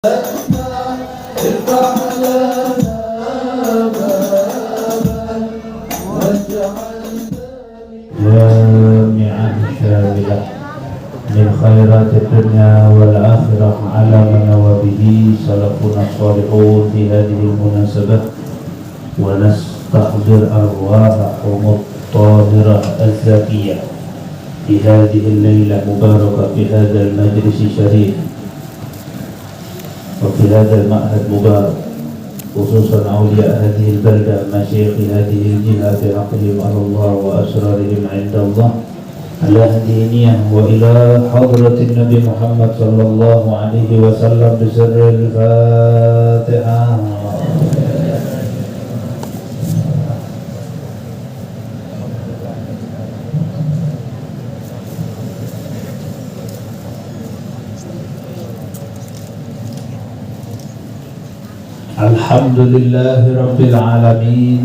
جامعا شاملا من خيرات الدنيا والآخرة على ما نوى به سلفنا الصالحون في هذه المناسبة، ونستحضر أرواحهم الطاهرة الزكية في هذه الليلة المباركة في هذا المجلس الشريف وفي هذا المعهد المبارك، خصوصا أولياء هذه البلدة مشايخ هذه الجهة بعقلهم على الله وأسرارهم عند الله على هذه النية، وإلى حضرة النبي محمد صلى الله عليه وسلم بسر الفاتحة. الحمد لله رب العالمين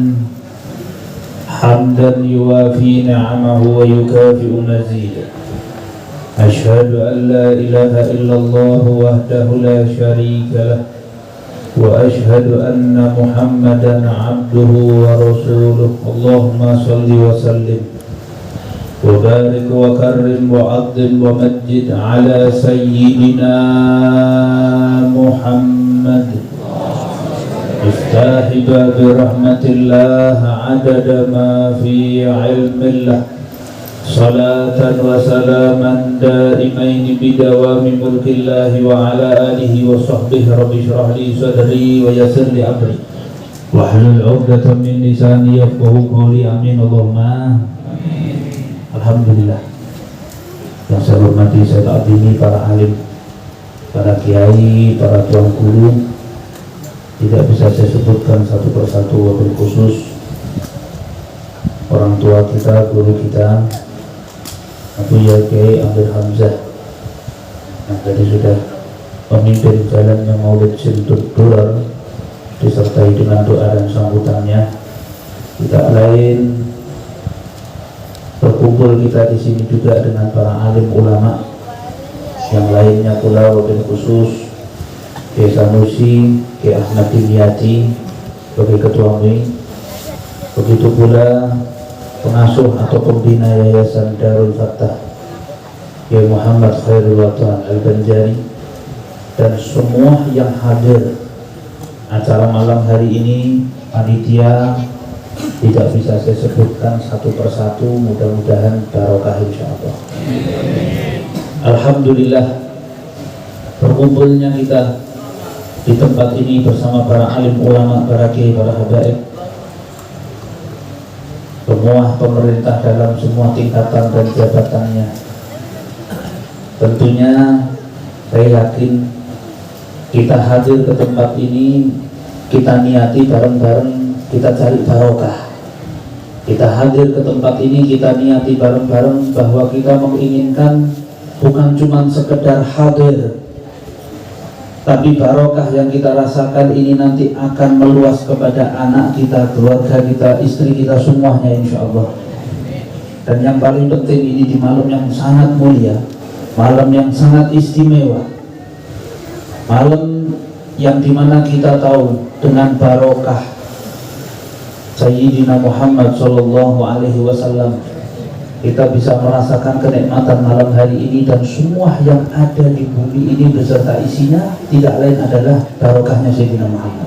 حمدا يوافي نعمه ويكافئ مزيده. أشهد أن لا إله إلا الله وحده لا شريك له، وأشهد أن محمدا عبده ورسوله. اللهم صل وسلم وبارك وكرم وعظم ومجد على سيدنا محمد مفتاح باب رحمة الله عدد ما في علم الله، صلاة وسلاما دائمين بدوام ملك الله وعلى آله وصحبه. رب اشرح لي صدري ويسر لي أمري واحلل عقدة من لساني يفقهوا قولي. آمين اللهم آمين. Alhamdulillah. Yang saya hormati, saya taatini para alim, para kiai, para tuan guru. Tidak bisa saya sebutkan satu persatu, wabil khusus orang tua kita, guru kita, Abu Kiai Amir Hamzah yang tadi sudah memimpin jalannya Maulid Sintud Durar, disertai dengan doa dan sambutannya. Tidak lain berkumpul kita di sini juga dengan para alim ulama yang lainnya pula, wabil khusus Kiai Sanusi, Kiai Ahmad Dimyati sebagai ketua MUI, begitu pula pengasuh atau pembina Yayasan Darul Fattah Kiai Muhammad Khairul Watan Al-Banjari, dan semua yang hadir acara malam hari ini. Panitia tidak bisa saya sebutkan satu persatu, mudah-mudahan barokah insyaallah. Alhamdulillah, berkumpulnya kita di tempat ini bersama para alim ulama, para kiai, para habaib, semua pemerintah dalam semua tingkatan dan jabatannya. Tentunya saya yakin kita hadir ke tempat ini, kita niati bareng-bareng, kita cari barokah. Kita hadir ke tempat ini, kita niati bareng-bareng bahwa kita menginginkan bukan cuma sekedar hadir, tapi barokah yang kita rasakan ini nanti akan meluas kepada anak kita, keluarga kita, istri kita, semuanya insya Allah. Dan yang paling penting ini di malam yang sangat mulia, malam yang sangat istimewa, malam yang dimana kita tahu dengan barokah Sayyidina Muhammad Sallallahu Alaihi Wasallam kita bisa merasakan kenikmatan malam hari ini, dan semua yang ada di bumi ini beserta isinya tidak lain adalah barokahnya Sayyidina Muhammad.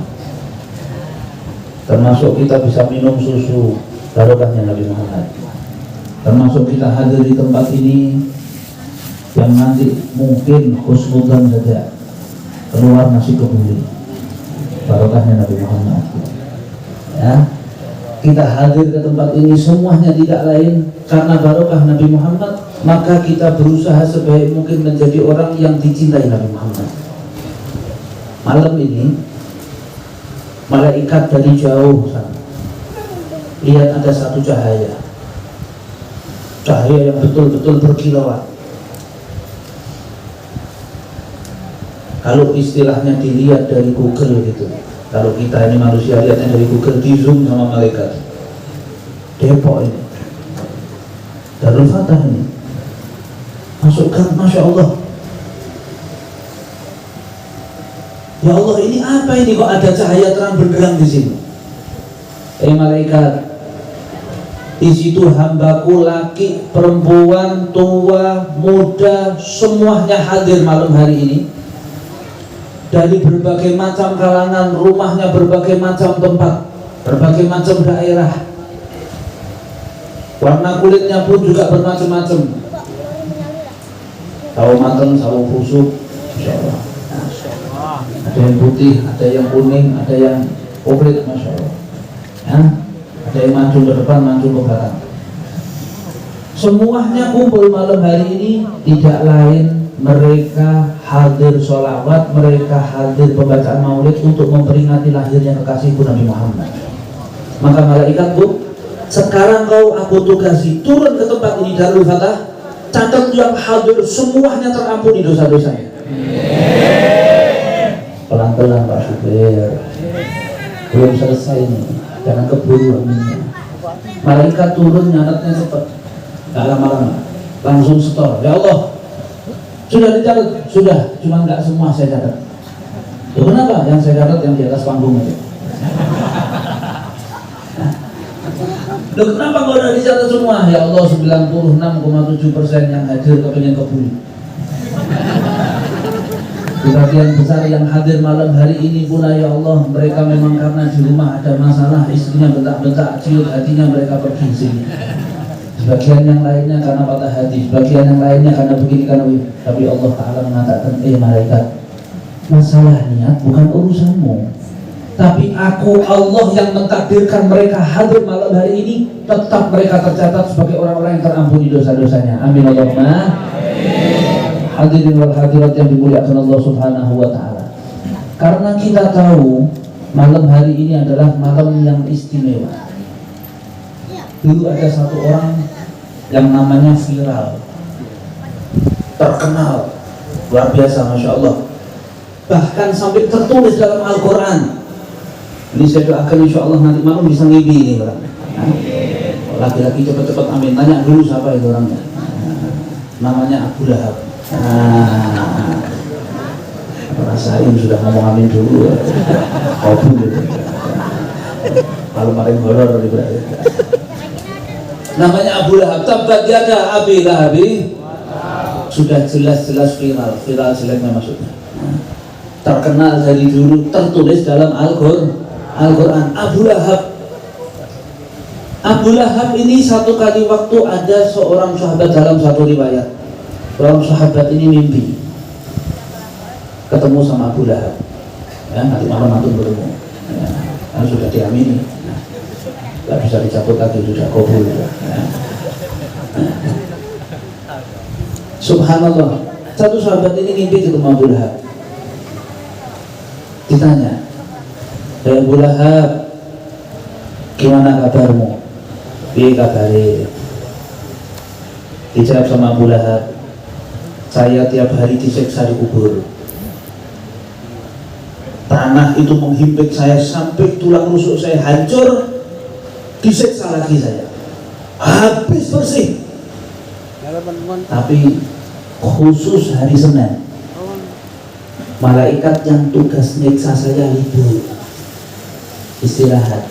Termasuk kita bisa minum susu, barokahnya Nabi Muhammad. Termasuk kita hadir di tempat ini yang nanti mungkin husnudzan saja keluar nasi kebuli, barokahnya Nabi Muhammad. Ya, kita hadir ke tempat ini semuanya tidak lain karena barokah Nabi Muhammad, maka kita berusaha sebaik mungkin menjadi orang yang dicintai Nabi Muhammad. Malam ini malaikat dari jauh sana lihat ada satu cahaya yang betul-betul berkilauan. Kalau istilahnya dilihat dari Google gitu, kalau kita ini manusia lihatnya dari Google, di zoom sama malaikat. Depok ini, Darul Fattah ini, masukkan, Masya Allah. Ya Allah, ini apa ini kok ada cahaya terang benderang di sini? Malaikat, di situ hambaku laki, perempuan, tua, muda, semuanya hadir malam hari ini. Dari berbagai macam kalangan, rumahnya berbagai macam tempat, berbagai macam daerah. Warna kulitnya pun juga bermacam-macam. Sawo mateng, sawo busuk, Masya Allah. Ada yang putih, ada yang kuning, ada yang komplit, Masya Allah. Ya, ada yang mancung ke depan, mancung ke belakang. Semuanya kumpul malam hari ini, tidak lain mereka hadir sholawat, mereka hadir pembacaan maulid untuk memperingati lahirnya kekasihku Nabi Muhammad. Maka malaikat pun, sekarang aku tugasi turun ke tempat ini Darul Fatah, catat yang hadir semuanya terampuni dosa-dosanya. Pelan-pelan Pak Syukur, belum selesai nih, jangan keburu aminnya. Malaikat turun nyatetnya cepat, gak lama-lama, langsung setor. Ya Allah, sudah dicatat, sudah, cuma nggak semua saya catat. Loh, kenapa? Yang saya catat yang di atas panggung itu. Loh, kenapa kok udah dicatat semua? Ya Allah, 96,7% yang hadir kepengen kebuli. Sebagian besar yang hadir malam hari ini pula ya Allah, mereka memang karena di rumah ada masalah, istrinya bentak-bentak, ciut hatinya mereka pergi sini. Sebagian yang lainnya karena patah hati, sebagian yang lainnya karena begini karena begini. Tapi Allah Ta'ala mengatakan, malaikat, masalah niat bukan urusanmu, tapi aku Allah yang mentakdirkan mereka hadir malam hari ini, tetap mereka tercatat sebagai orang-orang yang terampuni dosa-dosanya. Amin Allahumma. Hadirin wal hadirat yang dimuliakan Allah Subhanahu wa Ta'ala. Karena kita tahu malam hari ini adalah malam yang istimewa. Dulu ada satu orang yang namanya viral, terkenal, luar biasa, Masya Allah. Bahkan sampai tertulis dalam Al-Quran. Ini saya doakan insya Allah nanti malam bisa ngimpi ini orang. Laki-laki cepat-cepat amin. Tanya dulu siapa itu orangnya. Namanya Abu Lahab. Rasain sudah ngomong amin dulu ya. Kabul gitu. Kalau paling horor berarti. Namanya Abu Lahab. Tabbat yada Abi Lahabi. Sudah jelas-jelas viral jeleknya maksudnya. Terkenal dari dulu, tertulis dalam Al-Quran. Abu Lahab ini satu kali waktu ada seorang sahabat dalam satu riwayat. Orang sahabat ini mimpi ketemu sama Abu Lahab. Ya, nanti malam antum bertemu. Ya, kan sudah diamini. Nggak bisa dicabut lagi, sudah kabul. Ya. Subhanallah. Satu sahabat ini mimpi ketemu Abu Lahab. Ditanya, Abu Lahab, gimana kabarmu? Piye kabare? Dijawab sama Abu Lahab, saya tiap hari disiksa di kubur. Tanah itu menghimpit saya sampai tulang rusuk saya hancur, disiksa lagi saya, habis bersih. Tapi khusus hari Senin, malaikat yang tugas nyiksa saya libur, istirahat.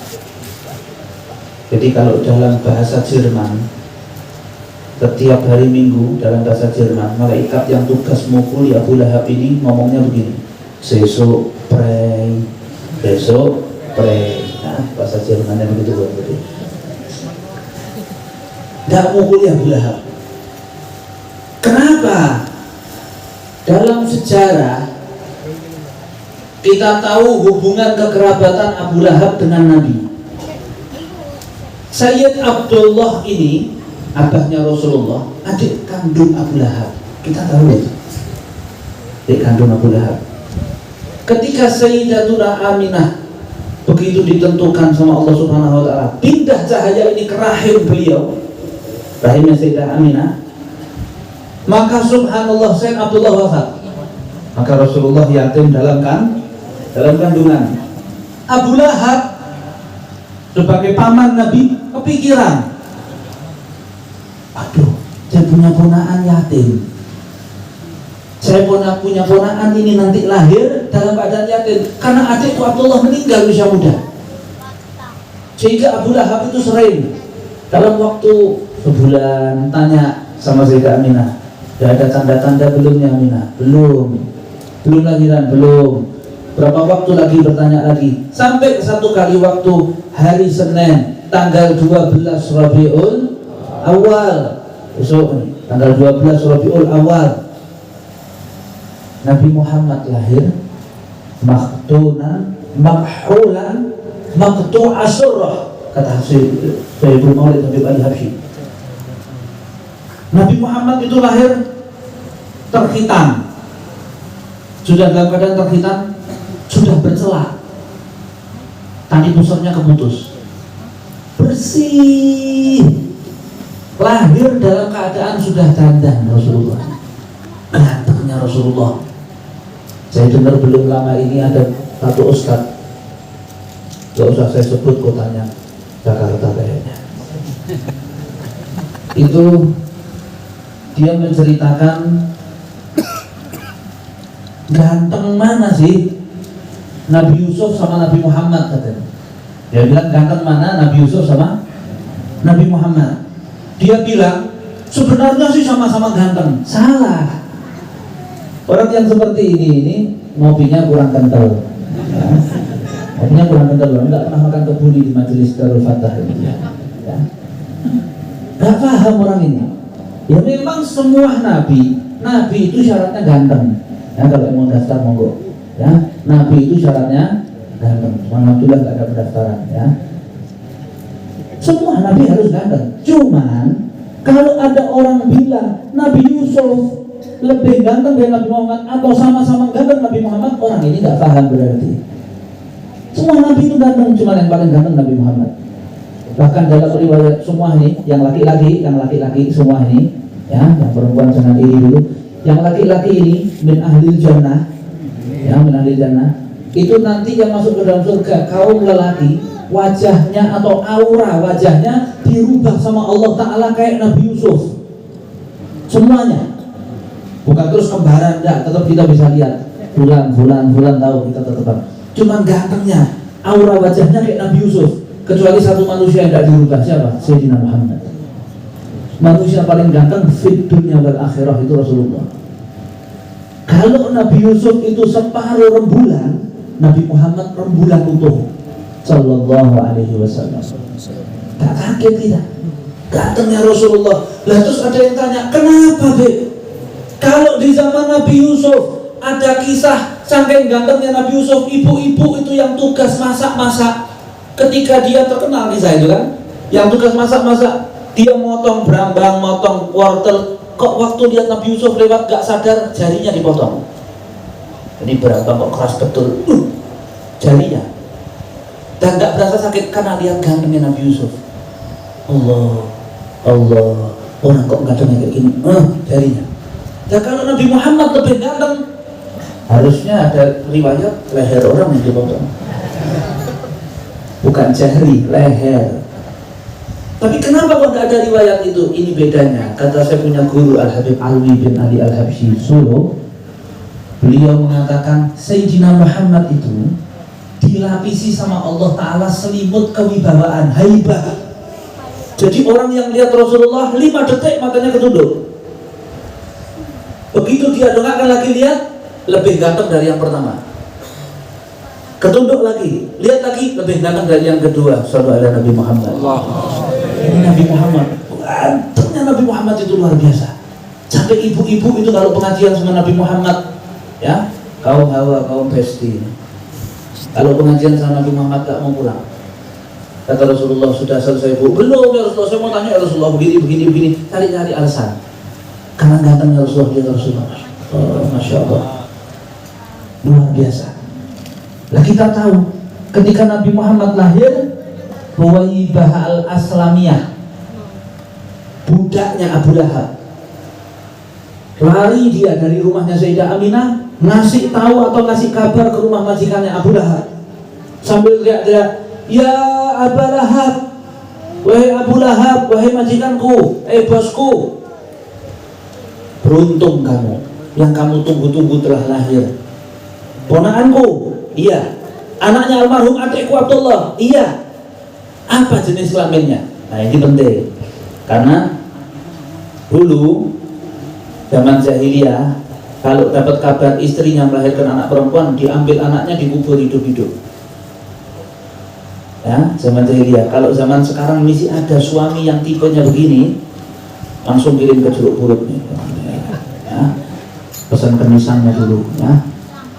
Jadi kalau dalam bahasa Jerman, setiap hari Minggu dalam bahasa Jerman, malaikat yang tugas mukuli Abu Lahab ini ngomongnya begini, besok pray. Nah, bahasa Jermannya begitu berarti. Tidak mukuli Abu Lahab. Kenapa? Dalam sejarah kita tahu hubungan kekerabatan Abu Lahab dengan Nabi. Sayyid Abdullah ini abahnya Rasulullah, adik kandung Abu Lahab. Kita tahu itu, adik kandung Abu Lahab. Ketika Sayyidatuna Aminah begitu ditentukan sama Allah Subhanahu wa Ta'ala, pindah cahaya ini ke rahim beliau, rahimnya Sayyidah Aminah, maka subhanallah Sayyid Abdullah wafat. Maka Rasulullah yatim dalam kandungan. Abu Lahab sebagai paman Nabi kepikiran, aduh, saya punya ponaan yatim, Saya punya ponakan ini nanti lahir dalam keadaan yatim karena adikku Abdullah meninggal usia muda. Sehingga Abu Lahab itu sering dalam waktu sebulan tanya sama Sayyidah Aminah, "Ya ada tanda-tanda belum ya Aminah?" Belum lahiran, belum. Berapa waktu lagi bertanya lagi, sampai satu kali waktu hari Senin tanggal 12 Rabiul Awal, besok tanggal 12 Rabiul Awal, Nabi Muhammad lahir maktunan, makhulan, maktu'a surah, kata Sayyidul Maulid Habib Ali Habsyi. Nabi Muhammad itu lahir terkhitan, sudah dalam keadaan terkhitan, sudah bercelak, tali pusarnya keputus, bersih, lahir dalam keadaan sudah dandan. Rasulullah, gantengnya Rasulullah. Saya dengar belum lama ini ada satu ustadz, gak usah saya sebut kotanya, Jakarta kayaknya, itu dia menceritakan ganteng mana sih Nabi Yusuf sama Nabi Muhammad, katanya. Dia bilang ganteng mana Nabi Yusuf sama Nabi Muhammad. Dia bilang sebenarnya sih sama-sama ganteng. Salah. Orang yang seperti ini ngopinya kurang kental, ya. Ngopinya kurang kental, enggak pernah makan kebuli di majelis Darul Fatah ini, ya. Gak paham orang ini. Ya memang semua nabi itu syaratnya ganteng. Ya kalau mau daftar monggo. Ya, nabi itu syaratnya ganteng. Alhamdulillah gak ada pendaftaran, ya. Semua nabi harus ganteng. Cuman kalau ada orang bilang Nabi Yusuf lebih ganteng dari Nabi Muhammad atau sama-sama ganteng Nabi Muhammad, orang ini gak paham berarti. Semua nabi itu ganteng, cuma yang paling ganteng Nabi Muhammad. Bahkan dalam riwayat semua ini, yang laki-laki semua ini, ya, yang perempuan jangan iri dulu. Yang laki-laki ini min ahlil jannah, ya, min ahlil jannah, itu nanti yang masuk ke dalam surga kaum lelaki, wajahnya atau aura wajahnya dirubah sama Allah Ta'ala kayak Nabi Yusuf. Semuanya. Bukan terus kembaran, enggak, tetap kita bisa lihat bulan tahu kita tetap. Cuman gantengnya, aura wajahnya kayak Nabi Yusuf. Kecuali satu manusia yang tidak dirubah, siapa? Sayyidina Muhammad. Manusia paling ganteng fit dunia wal akhirah itu Rasulullah. Kalau Nabi Yusuf itu separuh rembulan, Nabi Muhammad rembulan utuh sallallahu alaihi wasallam. Tak kaget kita gantengnya Rasulullah. Lah terus ada yang tanya, kenapa Beb? Kalau di zaman Nabi Yusuf ada kisah saking gantengnya Nabi Yusuf, ibu-ibu itu yang tugas masak-masak. Ketika dia terkenal kisah itu kan, yang tugas masak-masak, dia motong berambang, motong wortel. Kok waktu lihat Nabi Yusuf lewat gak sadar jarinya dipotong. Ini berambang kok keras betul, jarinya. Dan gak berasa sakit karena lihat gantengnya Nabi Yusuf. Allah, orang kok gantengnya kayak gini, jarinya. Nah kalau Nabi Muhammad lebih ganteng, harusnya ada riwayat leher orang yang dipotong, bukan jari, leher. Tapi kenapa kok tidak ada riwayat itu? Ini bedanya. Kata saya punya guru Al-Habib Alwi bin Ali Al-Habsyi Solo, beliau mengatakan Sayyidina Muhammad itu dilapisi sama Allah Ta'ala selimut kewibawaan, haibah. Jadi orang yang lihat Rasulullah 5 detik matanya ketunduk. Begitu dia dengarkan lagi lihat, lebih ganteng dari yang pertama. Ketunduk lagi, lihat lagi, lebih ganteng dari yang kedua. Sallallahu alaihi Nabi Muhammad. Ini Nabi Muhammad, gantengnya Nabi Muhammad itu luar biasa. Sampai ibu-ibu itu kalau pengajian sama Nabi Muhammad, ya, kaum hawa, kaum besti, kalau pengajian sama Nabi Muhammad gak mau pulang. Kata Rasulullah, sudah selesai Bu? Belum ya Rasulullah, saya mau tanya ya Rasulullah, begini, cari-cari alasan. Karena gantengnya Rasulullah, ya Rasulullah. Oh, Masya Allah, luar biasa. Lah kita tahu ketika Nabi Muhammad lahir, Huwaibah al-Aslamiyah, budaknya Abu Lahab, lari dia dari rumahnya Sayyidah Aminah, ngasih tahu atau ngasih kabar ke rumah majikannya Abu Lahab, sambil teriak-teriak, ya Abu Lahab, wahai Abu Lahab, wahai majikanku, bosku, beruntung kamu, yang kamu tunggu-tunggu telah lahir. Ponakanku, iya. Anaknya almarhum adikku Abdullah, iya. Apa jenis kelaminnya? Nah ini penting, karena dulu zaman jahiliyah, kalau dapat kabar istrinya melahirkan anak perempuan, diambil anaknya dikubur hidup-hidup. Ya, zaman jahiliyah. Kalau zaman sekarang misi ada suami yang tipenya begini, langsung kirim ke Jeruk Purut nih. Ya, pesan kemisannya dulu. Ya.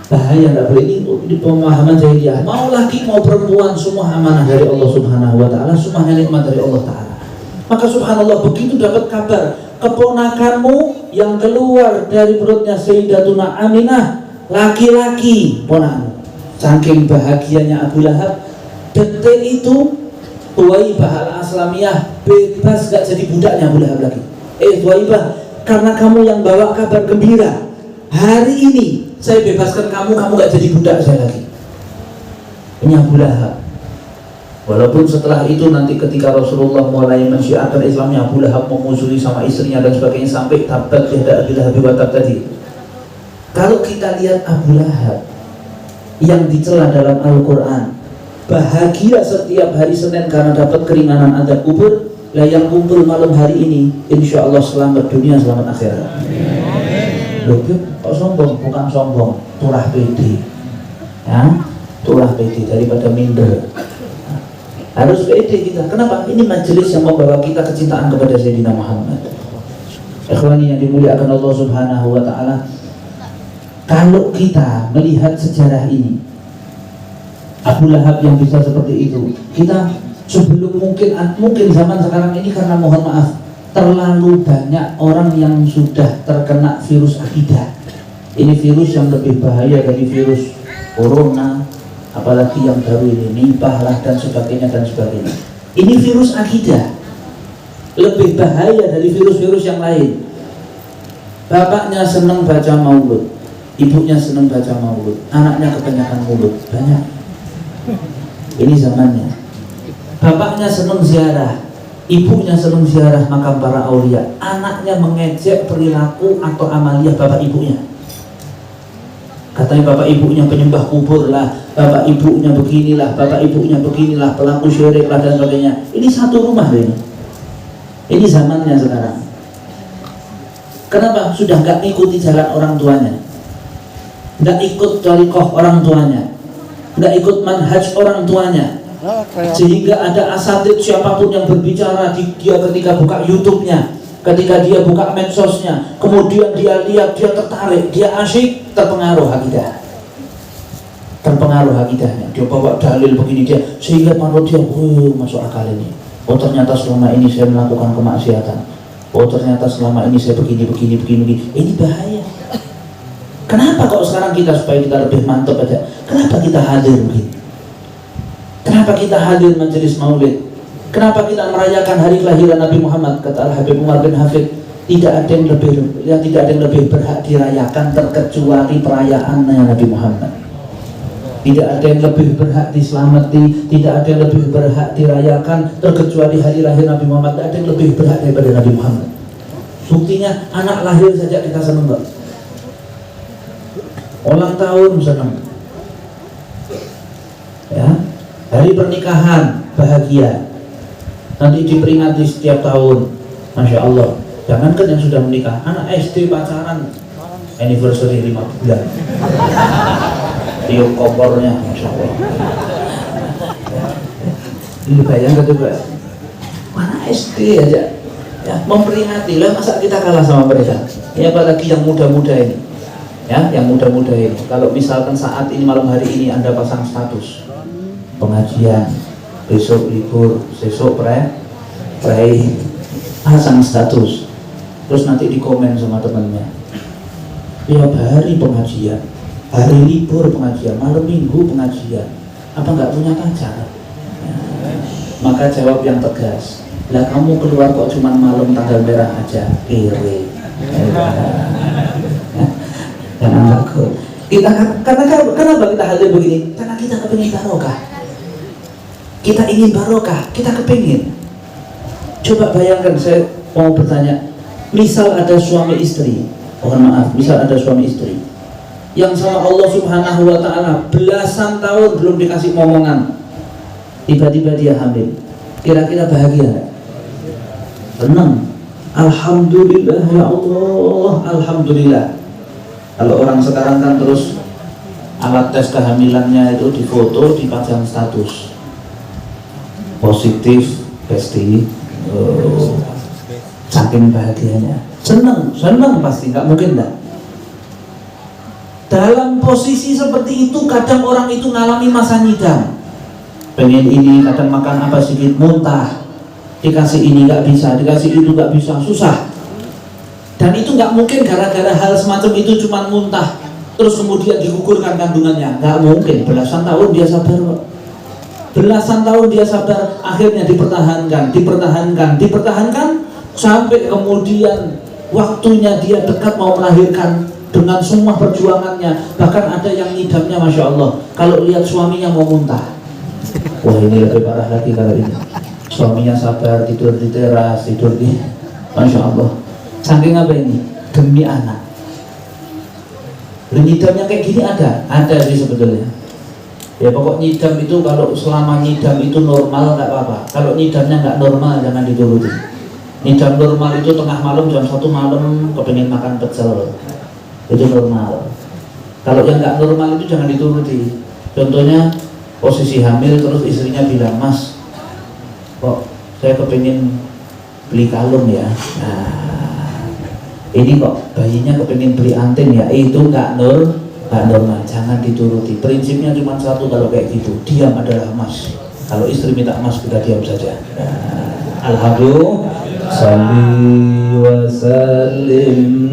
Bahaya, nggak boleh ini pemahaman jahiliyah. Mau laki mau perempuan semua amanah dari Allah Subhanahu Wa Taala, semuanya nikmat dari Allah Taala. Maka subhanallah begitu dapat kabar keponakanmu yang keluar dari perutnya Sayyidatuna Aminah laki-laki ponakanmu. Saking bahagianya Abu Lahab, detik itu Thuwaibah al-Aslamiyah bebas, gak jadi budaknya Abu Lahab lagi. Thuwaibah, karena kamu yang bawa kabar gembira, hari ini saya bebaskan kamu, kamu gak jadi budak saya lagi. Ini Abu Lahab. Walaupun setelah itu nanti ketika Rasulullah mulai mensyiarkan Islamnya, Abu Lahab memusuhi sama istrinya dan sebagainya, sampai tabat yada Abi Lahab wa tab tadi. Kalau kita lihat Abu Lahab yang dicela dalam Al-Quran, bahagia setiap hari Senin karena dapat keringanan azab kubur, lah yang kumpul malam hari ini insya Allah selamat dunia selamat akhirat. Loh, kok sombong? Bukan sombong, turah pede, ya, turah pede daripada minder. Harus pede kita. Kenapa? Ini majelis yang membawa kita kecintaan kepada Sayyidina Muhammad. Ikhwani yang dimuliakan Allah Subhanahu Wa Taala, kalau kita melihat sejarah ini, Abu Lahab yang bisa seperti itu, kita sebelum mungkin zaman sekarang ini, karena mohon maaf terlalu banyak orang yang sudah terkena virus akidah. Ini virus yang lebih bahaya dari virus corona, apalagi yang baru ini nipah lah dan sebagainya dan sebagainya. Ini virus akidah lebih bahaya dari virus-virus yang lain. Bapaknya senang baca maulud, ibunya senang baca maulud, anaknya kebanyakan mulut, banyak. Ini zamannya. Bapaknya senang ziarah, ibunya senang ziarah makam para aulia, anaknya mengejek perilaku atau amaliyah bapak ibunya. Katanya bapak ibunya penyembah kubur lah, bapak ibunya beginilah, bapak ibunya beginilah, pelaku syirik lah dan sebagainya. Ini satu rumah ini. Ini zamannya sekarang. Kenapa? Sudah gak ikuti jalan orang tuanya, gak ikut thariqah orang tuanya, gak ikut manhaj orang tuanya, sehingga ada asatidz siapapun yang berbicara, dia ketika buka YouTube-nya, ketika dia buka medsosnya, kemudian dia lihat, dia tertarik, dia asyik, terpengaruh akidah, terpengaruh akidahnya. Dia bawa dalil begini, dia sehingga menurut dia, masuk akal ini. Oh ternyata selama ini saya melakukan kemaksiatan. Oh ternyata selama ini saya begini. Ini bahaya. Kenapa kok sekarang kita supaya kita lebih mantap aja? Kenapa kita hadir begini? Kenapa kita hadir majelis maulid? Kenapa kita merayakan hari kelahiran Nabi Muhammad? Kata Al-Habib Umar bin Hafid, tidak ada yang lebih berhak dirayakan terkecuali perayaannya Nabi Muhammad. Tidak ada yang lebih berhak diselamati, tidak ada yang lebih berhak dirayakan terkecuali hari lahir Nabi Muhammad. Tidak ada yang lebih berhak daripada Nabi Muhammad. Buktinya anak lahir saja kita senang, Mbak. Ulang tahun senang. Ya, hari pernikahan bahagia. Nanti diperingati setiap tahun, masya Allah. Jangankan yang sudah menikah, anak SD pacaran, anniversary 5 bulan, tiup kompornya, masya Allah. Ini bayangkan coba, mana SD aja, ya memperingati lah, masa kita kalah sama mereka? Ya apalagi yang muda-muda ini, ya yang muda-muda ini. Kalau misalkan saat ini malam hari ini Anda pasang status pengajian, besok libur, besok pasang status, terus nanti dikomen sama temannya, tiap hari pengajian, hari libur pengajian, malam minggu pengajian, apa nggak punya pacar? Ya. Maka jawab yang tegas, lah kamu keluar kok cuma malam tanggal merah aja, kiri. Jangan takut. Kenapa kita hadir begini? Karena kita kepingin barokah. Kita ingin barokah, kita kepingin. Coba bayangkan, saya mau bertanya, misal ada suami istri, mohon maaf, misal ada suami istri yang sama Allah Subhanahu wa ta'ala belasan tahun belum dikasih momongan, tiba-tiba dia hamil, kira-kira bahagia nggak? Tenang, alhamdulillah ya Allah, alhamdulillah. Kalau orang sekarang kan terus alat tes kehamilannya itu difoto, dipajang status positif, pasti saking bahagianya, senang pasti, nggak mungkin enggak. Dalam posisi seperti itu kadang orang itu ngalami masa nyidam, pengen ini, kadang makan apa sedikit muntah, dikasih ini nggak bisa, dikasih itu nggak bisa, susah. Dan itu nggak mungkin gara-gara hal semacam itu cuma muntah terus kemudian digugurkan kandungannya, nggak mungkin. Belasan tahun dia sabar, belasan tahun dia sabar, akhirnya dipertahankan sampai kemudian waktunya dia dekat mau melahirkan dengan semua perjuangannya. Bahkan ada yang ngidamnya, Masya Allah, kalau lihat suaminya mau muntah. Wah, ini lebih parah lagi kalau ini. Suaminya sabar, tidur di teras, tidur di, Masya Allah. Saking apa ini? Demi anak. Ngidamnya kayak gini ada sih sebetulnya. Ya pokok nyidam itu, kalau selama nyidam itu normal nggak apa-apa. Kalau nyidamnya nggak normal jangan dituruti. Nyidam normal itu tengah malam, jam 1 malam kepengen makan pecel, itu normal. Kalau yang nggak normal itu jangan dituruti. Contohnya posisi hamil terus istrinya bilang, Mas, kok saya kepengen beli kalung ya. Nah, ini kok bayinya kepengen beli anting ya. Itu nggak normal, jangan dituruti. Prinsipnya cuma satu kalau kayak gitu, diam adalah emas. Kalau istri minta emas, kita diam saja. Nah, alhamdulillah. Salli wa sallim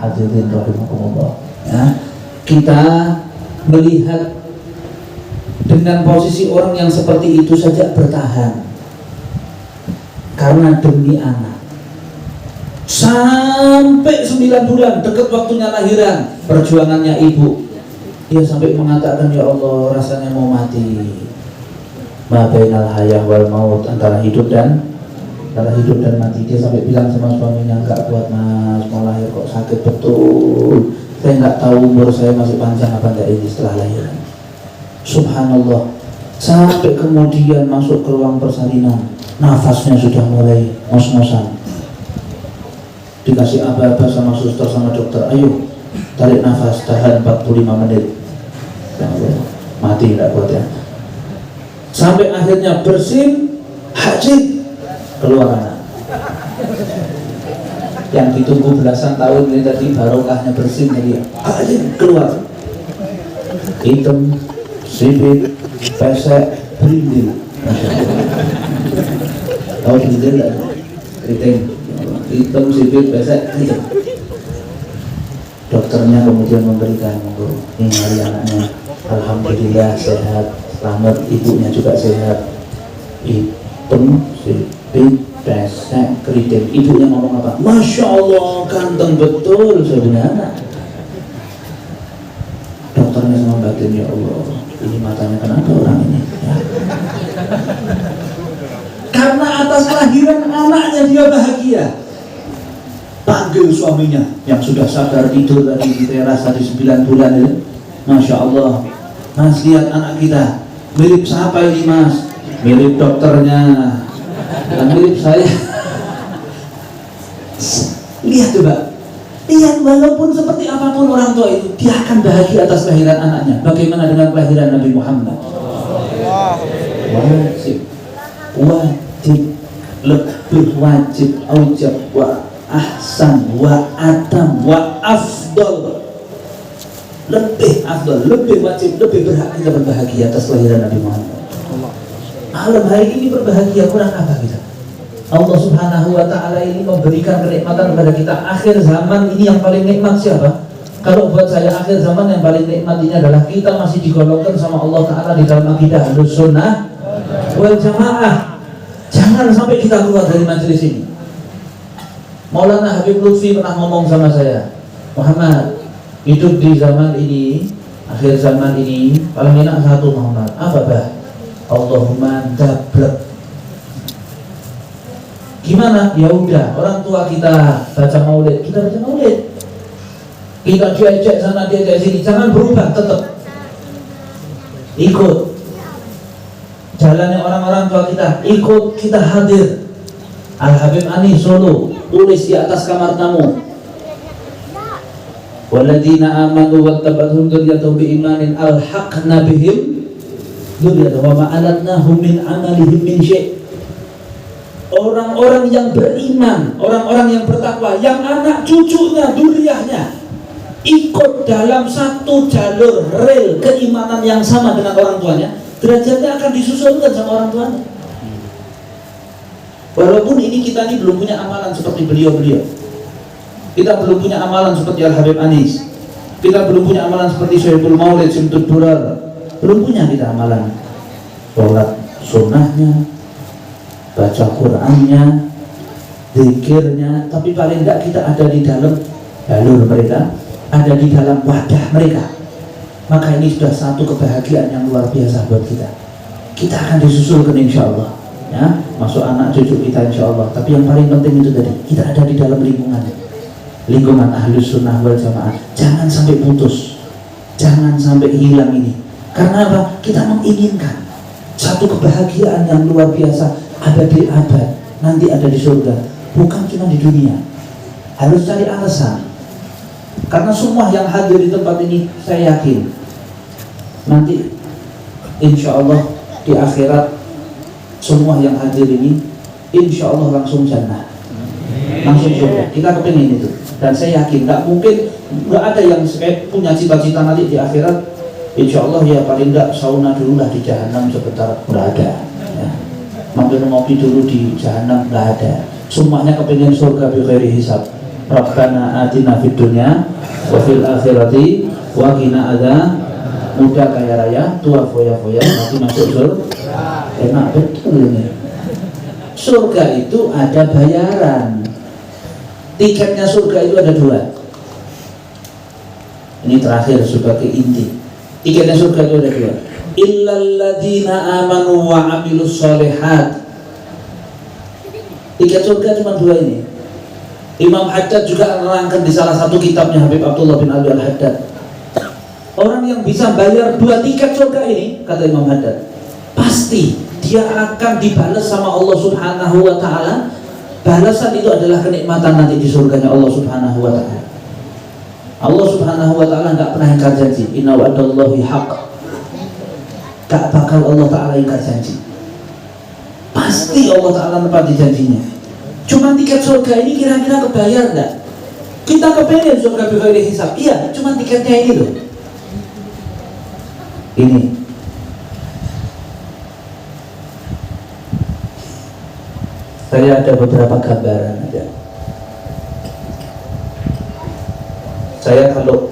hadirin rahimakumullah. Ya, kita melihat dengan posisi orang yang seperti itu saja bertahan karena demi anak. Sampai 9 bulan dekat waktunya lahiran, perjuangannya ibu. Dia sampai mengatakan, ya Allah, rasanya mau mati. Ma bainal hayah wal maut, antara hidup dan mati. Dia sampai bilang sama suaminya, enggak kuat Mas, mau lahir kok sakit betul. Saya nggak tahu umur saya masih panjang apa enggak ini setelah lahiran. Subhanallah. Sampai kemudian masuk ke ruang persalinan, nafasnya sudah mulai ngos-ngosan. Dikasih aba-aba sama suster sama dokter, ayo tarik nafas, tahan 45 menit. Mati enggak kuat ya. Sampai akhirnya bersin, hajit, keluar anak. Yang ditunggu belasan tahun ini tadi barokahnya bersin, jadi keluar. Hitam, sipit, pesek, berindil. Tahu berindil tak? Keriting. Hitam, sipit, pesek, hitam. Dokternya kemudian memberikan, ini hari anaknya, alhamdulillah sehat, selamat, ibunya juga sehat. Hitam, sipit, pesek, keriting. Ibunya ngomong apa? Masya Allah, ganteng betul sebenarnya. Dokternya sama batin, ya Allah, ini matanya kenapa orang ini ya. Karena atas kelahiran anaknya dia bahagia. Panggil suaminya yang sudah sadar tidur tadi di teras tadi 9 bulan ya. Masya Allah, Mas, lihat anak kita mirip siapa ini Mas? Mirip dokternya, dan mirip saya. Lihat coba, lihat, walaupun seperti apapun orang tua itu, dia akan bahagia atas kelahiran anaknya. Bagaimana dengan kelahiran Nabi Muhammad? Wajib, lebih wajib, aujab, wa ahsan, wa atam, wa afdal. lebih afdal, lebih wajib, lebih berhak kita berbahagia atas kelahiran Nabi Muhammad. Malam hari ini berbahagia kurang apa kita? Allah Subhanahu wa ta'ala ini memberikan kenikmatan kepada kita. Akhir zaman ini yang paling nikmat siapa? Kalau buat saya akhir zaman yang paling nikmat ini adalah kita masih digolongkan sama Allah Ta'ala di dalam akidah Ahlus Sunnah wal Jamaah. Jangan sampai kita keluar dari majelis ini. Maulana Habib Lutfi pernah ngomong sama saya, Muhammad, hidup di zaman ini, akhir zaman ini paling enak satu Muhammad. Apa bah? Allahumma dablek. Gimana? Ya udah, orang tua kita baca maulid, kita baca maulid. Kita diajak sana, diajak sini, jangan berubah, tetap ikut jalannya orang-orang tua kita, ikut kita hadir. Al Habib Ani Solo tulis di atas kamar tamu, Walladzina amanu wattaba'athum dzurriyyatuhum biimanin alhaqna bihim dzurriyyatahum wa ma alatnahum min amalihim min syai'. Orang-orang yang beriman, orang-orang yang bertakwa, yang anak cucunya, dzurriyyahnya ikut dalam satu jalur rel keimanan yang sama dengan orang tuanya, derajatnya akan disusulkan sama orang tuanya. Walaupun kita ini belum punya amalan seperti beliau-beliau, kita belum punya amalan seperti Al Habib Anis, kita belum punya amalan seperti Syaibul Maulid, Simtud Durar, belum punya kita amalan sholat sunnahnya, baca Qur'annya, zikirnya, tapi paling tidak kita ada di dalam jalur mereka, ada di dalam wadah mereka. Maka ini sudah satu kebahagiaan yang luar biasa buat kita. Kita akan disusulkan insya Allah, ya, masuk anak cucu kita insya Allah. Tapi yang paling penting itu tadi, kita ada di dalam lingkungan Ahlus Sunnah wal Jamaah. Jangan sampai putus, jangan sampai hilang ini. Karena apa? Kita menginginkan satu kebahagiaan yang luar biasa, abadi abad, nanti ada di surga, bukan cuma di dunia. Harus cari alasan. Karena semua yang hadir di tempat ini, saya yakin nanti insya Allah di akhirat semua yang hadir ini insya Allah langsung jannah, langsung surga. Kita kepingin itu, dan saya yakin nggak mungkin, nggak ada yang punya cita-cita nanti di akhirat insya Allah ya paling nggak sauna dulu lah di jahanam sebentar, nggak ada ya. Mampir ngopi dulu di jahanam, nggak ada. Semuanya kepingin surga bi ghairi hisab. Rabbana atina fid dunya wa fil akhirati wa qina adza, muda kaya raya, tua foya-foya, mati masuk surga. Enak betul ini. Surga itu ada bayaran. Tiketnya surga itu ada dua. Ini terakhir sebagai inti. Tiketnya surga itu ada dua. Illal ladzina amanu wa amilus sholihat. Tiket surga cuma dua ini. Imam Haddad juga menerangkan di salah satu kitabnya, Habib Abdullah bin Ali Al-Haddad, orang yang bisa bayar dua tiket surga ini, kata Imam Haddad, pasti dia akan dibalas sama Allah Subhanahu wa ta'ala. Balasan itu adalah kenikmatan nanti di surganya Allah Subhanahu wa ta'ala. Allah Subhanahu wa ta'ala gak pernah ingkar janji. Inna wa'adallahi haqq. Gak bakal Allah ta'ala ingkar janji. Pasti Allah ta'ala menepati janjinya. Cuma tiket surga ini kira-kira kebayar enggak? Kita kepengen surga bighairi hisab. Iya, cuma tiketnya ini loh. Ini. Saya ada beberapa gambaran aja. Saya kalau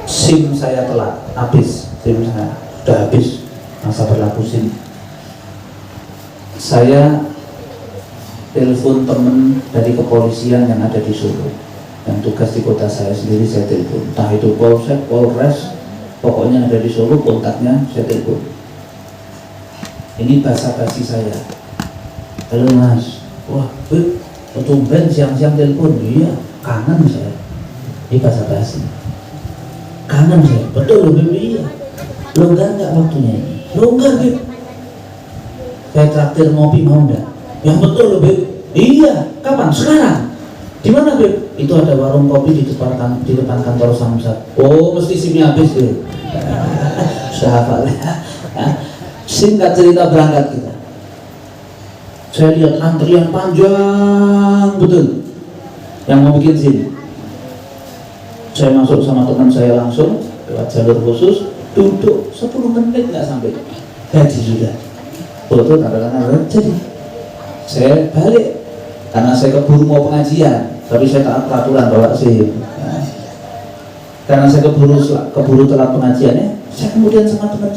SIM saya telat, habis SIM saya sudah habis masa berlaku SIM, saya telepon teman dari kepolisian yang ada di Solo, yang tugas di kota saya sendiri, saya telepon, entah itu Polsek, Polres, pokoknya ada di Solo, kontaknya saya telepon. Ini basa-basi saya. Halo mas, wah tumben siang-siang telepon. Iya, kangen saya. Ini basa-basi, kangen saya, betul loh Bib. Iya, longgar nggak waktunya ini? Longgar Bib. Saya traktir ngopi, mau nggak? Yang betul loh Beb. Iya, kapan? Sekarang. Di mana Beb? Itu ada warung kopi di depan kantor Samsat. Oh, mesti SIM-nya habis Beb. Sudah hafal ya. Singkat cerita berangkat kita. Saya lihat antrian panjang betul yang mau bikin SIM. Saya masuk sama teman saya langsung lewat jalur khusus, duduk 10 menit nggak sampai jadi sudah foto tanda-tanda jadi. Saya balik karena saya keburu mau pengajian, tapi saya taat peraturan bawa SIM. Nah, karena saya keburu telat pengajiannya, saya kemudian sama teman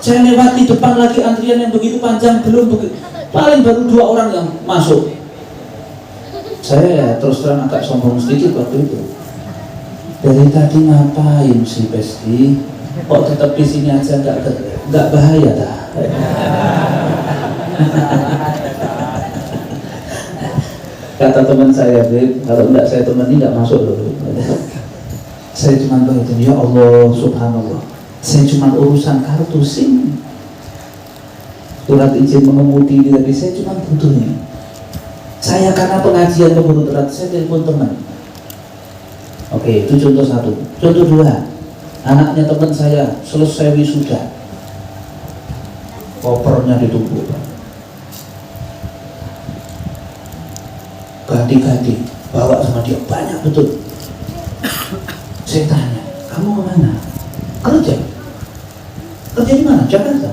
saya lewati depan lagi antrian yang begitu panjang, paling baru 2 orang yang masuk. Saya terus terang agak sombong sedikit waktu itu. Dari tadi ngapain sih Besti? Kok tetap di sini aja, nggak bahaya dah? Kata teman saya, Beb, kalau nggak saya temani nggak masuk loh. Saya cuma begitu, ya Allah, subhanallah. Saya cuma urusan kartu SIM, surat izin mengemudi tadi, saya cuma butuh ini. Saya karena pengajian keburu telat, saya telepon teman. Oke, itu contoh 1. Contoh 2, anaknya teman saya selesai wisuda, kopernya ditumpuk, ganti-ganti, bawa sama dia banyak betul. Saya tanya, kamu kemana? Kerja di mana? Jakarta.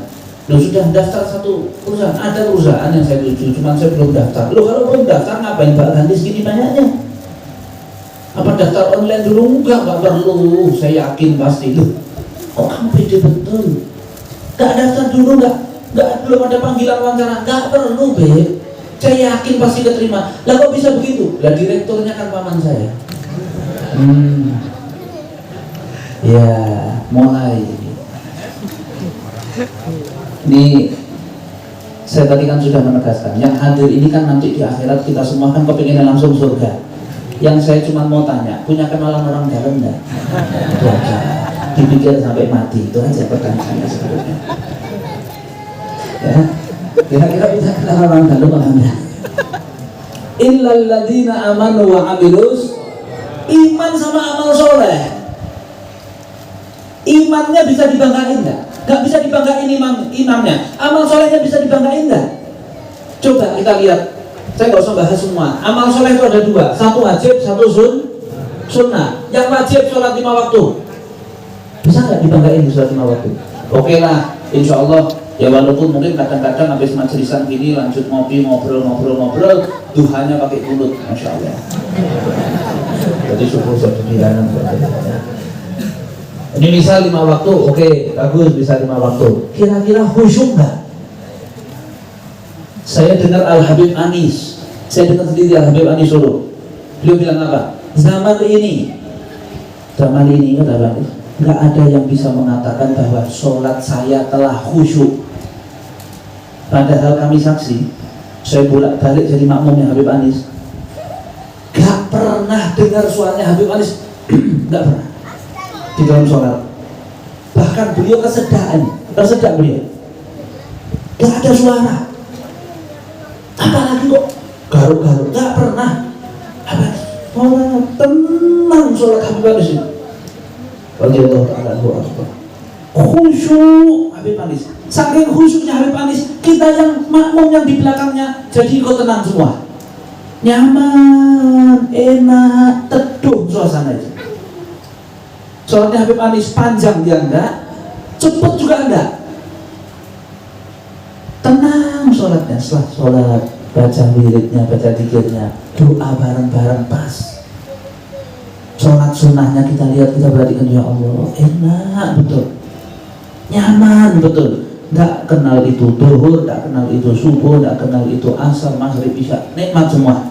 Loh, sudah daftar satu perusahaan, ada perusahaan yang saya tuju, cuma saya belum daftar. Loh, kalau belum daftar ngapain Pak ganti segini banyaknya? Apa daftar online dulu? Enggak perlu, saya yakin pasti. Loh, kok kamu pede betul? Enggak daftar dulu, belum ada panggilan wawancara, enggak perlu, Beb. Saya yakin pasti keterima. Lah kok bisa begitu? Lah direkturnya kan paman saya. Ya, mulai. Ini saya tadi kan sudah menegaskan, yang hadir ini kan nanti di akhirat kita semua kan kepinginnya langsung surga. Yang saya cuma mau tanya, punya kenalan orang dalam enggak? Itu aja, dipikir sampai mati, itu aja pertanyaannya sebenarnya. Ya, kira-kira punya kenalan orang dalam apa enggak? Illal ladzina amanu wa amilus, iman sama amal soleh. Imannya bisa dibanggain enggak? Nggak bisa dibanggain imamnya. Amal solehnya bisa dibanggain nggak? Coba kita lihat. Saya nggak usah bahas semua. Amal soleh itu ada 2, 1 wajib, 1 sunnah. Yang wajib sholat 5 waktu. Bisa nggak dibanggain di sholat 5 waktu? Oke lah, insya Allah. Ya walaupun mungkin kadang-kadang habis majelisan gini lanjut ngopi, ngobrol, duhanya pakai mulut, masya Allah. Jadi syukur jadi bilangan. Ini misal 5 waktu, oke, bagus bisa 5 waktu. Kira-kira khusyuk nggak? Saya dengar Al-Habib Anis, saya dengar sendiri Al-Habib Anis Solo. Beliau bilang apa? Zaman ini adalah nggak ada yang bisa mengatakan bahwa sholat saya telah khusyuk. Padahal kami saksi, saya bolak-balik jadi makmumnya Habib Anis. Gak pernah dengar suaranya Habib Anis, nggak pernah. Di dalam sholat, bahkan beliau tersedak beliau, gak ada suara, apalagi kok garuk-garuk, gak pernah. Orang tenang sholat Habib Anis ini. Radhiyallahu ta'ala anhu akbar. Khusyuk Habib Anis, saking khusyuknya Habib Anis, kita yang makmum yang di belakangnya jadi ikut tenang semua, nyaman, enak, teduh suasana itu. Sholatnya Habib Anis panjang dia enggak, cepet juga enggak, tenang sholatnya. Setelah sholat baca wiridnya, baca dzikirnya, doa bareng-bareng pas. Sholat sunnahnya kita lihat, kita perhatikan, ya Allah enak betul, nyaman betul, enggak kenal itu duhur, enggak kenal itu subuh, enggak kenal itu asar, maghrib, isya, nikmat semua,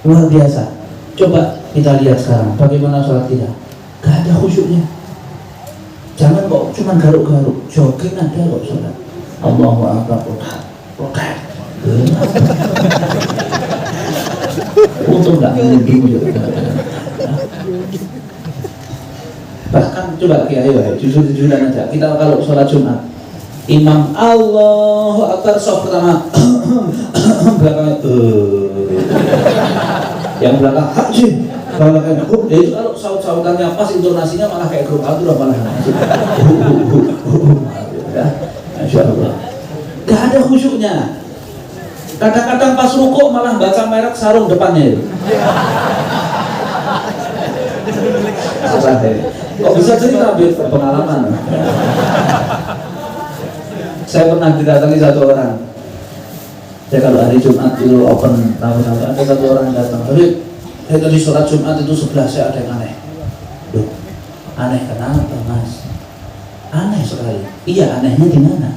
luar biasa. Coba kita lihat sekarang bagaimana sholat kita. Gak ada khusyuknya. Jangan kok cuma garuk-garuk, jogging ada kok sholat. Allahu Akbar, rokat. Untung gak melindung juga. Bahkan coba ayo jujur-jujuran aja. Kita kalau sholat Jumat, imam Allahu Akbar sholat pertama, belakang yang belakang haji. Kalau kayak grup, itu kalau saut-sautannya pas, intonasinya malah kayak grup atur malah. Masya Allah. Gak ada khusyuknya. Kadang-kadang pas rukuk malah baca merek sarung depannya itu. Kok bisa cerita berpengalaman? Saya pernah didatangi satu orang. Saya kalau hari Jumat itu open tamu-tamu, ada satu orang datang. Tapi saya tadi sholat Jumat itu sebelah saya ada yang aneh. Loh, aneh kenapa mas? Aneh sekali. Iya, anehnya di mana?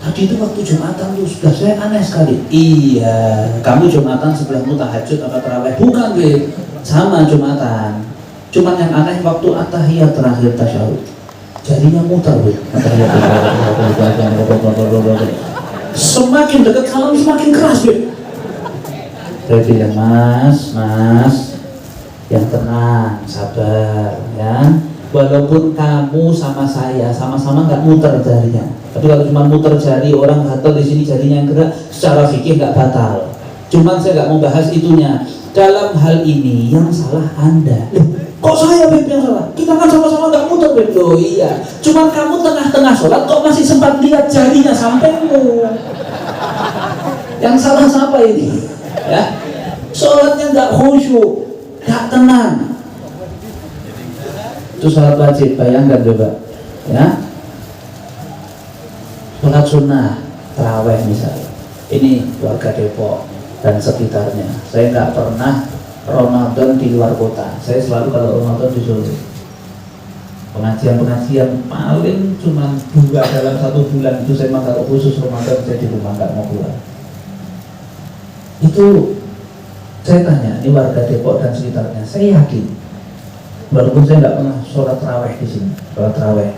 Tadi itu waktu Jumatan tuh sebelah saya aneh sekali. Iya, kamu Jumatan sebelahmu tahajud atau tarawih? Bukan, Beb. Sama Jumatan. Cuman yang aneh waktu at-tahiyat terakhir tasyahud. Jadinya muter, Beb. Semakin dekat salam semakin keras, Beb. Saya bilang, mas, yang tenang, sabar, ya. Walaupun kamu sama saya sama-sama nggak muter jarinya, tapi kalau cuma muter jari orang gatel di sini jarinya yang gerak, secara fikih nggak batal. Cuman saya nggak mau bahas itunya. Dalam hal ini yang salah Anda. Kok saya Beb yang salah? Kita kan sama-sama nggak muter Beb. Loh iya. Cuman kamu tengah-tengah sholat kok masih sempat lihat jarinya sampaimu. Yang salah siapa ini? Ya, sholatnya nggak khusyuk, nggak tenang. Itu sholat wajib, bayangkan coba, ya. Sholat sunnah, taraweh misalnya. Ini warga Depok dan sekitarnya. Saya nggak pernah Ramadan di luar kota. Saya selalu kalau Ramadan di Solo. Pengajian paling cuma 2 dalam 1 bulan itu saya memang kalau khusus Ramadan saya di rumah nggak mau keluar. Itu saya tanya, ini warga Depok dan sekitarnya. Saya yakin. Walaupun saya nggak pernah sholat taraweh di sini, sholat taraweh.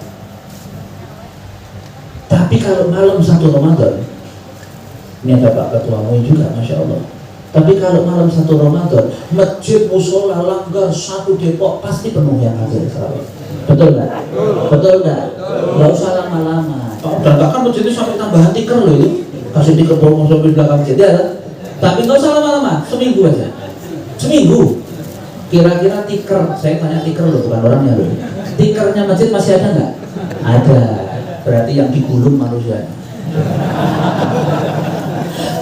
Tapi kalau malam 1 Ramadan, ini ada Pak Ketua MUI juga, masya Allah. Tapi kalau malam 1 Ramadan, masjid musola langgar 1 Depok pasti penuh yang hadir taraweh. Betul nggak? Betul nggak? Nggak usah lama-lama. Berantakan masjid itu sampai tambahan tikar loh itu, kasih tikar bolong sampai belakang masjid ya. Tapi nggak usah lama-lama, seminggu aja, seminggu. Kira-kira tiker, saya tanya tiker loh, bukan orangnya loh. Tikernya masjid masih ada nggak? Ada. Berarti yang digulung manusia.